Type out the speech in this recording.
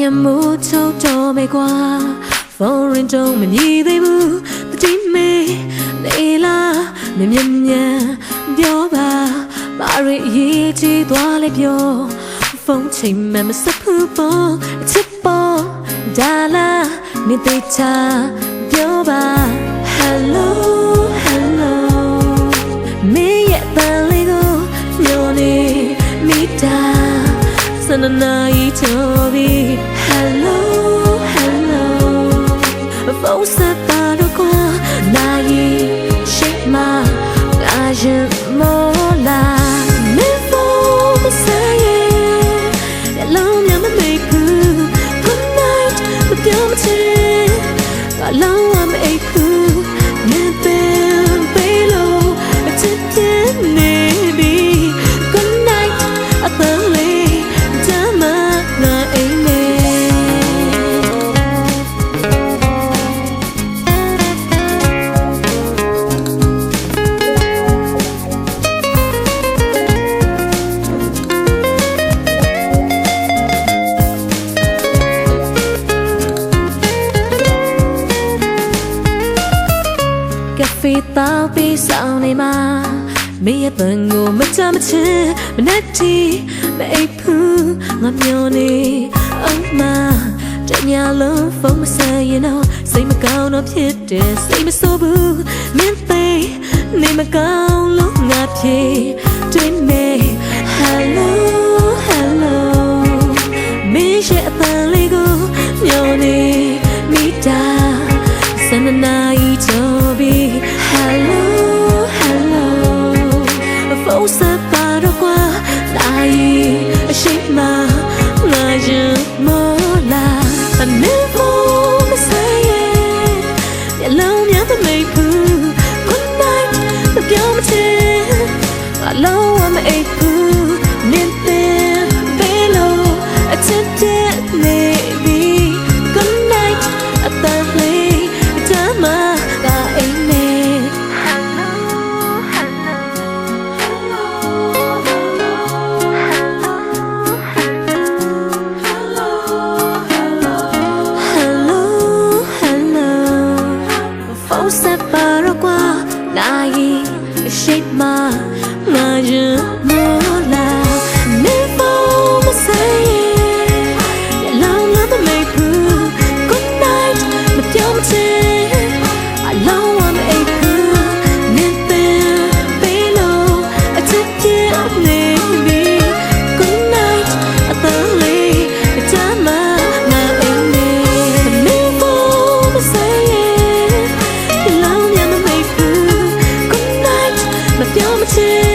မျက်မှိုးချုပ်တော်မေကွာဖုန်းရင်တုံးမမြည်သေးဘူးတတိမေနေလားမြင်မြန်ပြောပါဘာရရေးချီသွားလဲပြောဖုန်းချိန်မှမဆက်ဘူးပေါ့အချစ်ပေါ်ဒါလားနေသေးချာပြောပါ Hello Hello မင်းရဲ့တန်လေးကိုမျောနေမိတာစနနာဤချိုးပြီး Hello Hello ဖုန်းဆက်ပါတော့ကွာနိုင်ရှိမှငါရင်မောလာမင်းဖုန်းမဆက်ရဲ့လုံးမြမမေးဘူး Good night မပြောမချင်ငါလုံးဝမအိပ်ဘူးမင်းပင်ပေးလို့အချစ်ပြင်းနေပြီ Good night အပန်းလေးတမငါအိမ်နေဖေးတောက်ပြီးဆောင်နေမှာမင်းရဲ့တန်ကိုမချမချင်မနဲ့တီမအိပ်ဘူးငါမျောနေအောင်မတညလုံးဖုန်းမဆက်ရင်တော့စိတ်မကောင်းတော့ဖြစ်တယ်စိတ်မဆိုးဘူးမင်းသိနေမကောင်းလို့ငါပြေတွေ့နေ Hello Hello မင်းရဲ့အပန်းလေးကိုမျောနေမိတာစနနာဤချိုးပြီး Hello Hello ဖုန်းဆက်ပါတော့ကွာနိုင်အရှိမငါရင်မောလာအမေဖို့မဆိုင်ရဲ့လုံးမြတ်မေးဘူး Good night မပြောမချင်အလုံးဝမအိပ်ဘူးနင်းတဲ့ပေးလို့အချစ်တဲ့နေပြီ Good night အပန်းလေးတမကအိမ်နေဆက်ပါတော့ကွာနိုင်ရှိမှငါရင်မောလာနေဖို့မဆိုင်ရဲ့လောင်းလာမမေးဘူး Good night မပြောမချင်အလောင်းဝမအိပ်ဘူးနင်းတဲ့ပေးလို့အချစ်ပြင်းနေပြီ Good night အပန်းလေးတမငါအိမ်နေနေဖို့မဆိုင်ရဲ့မပြောမချင်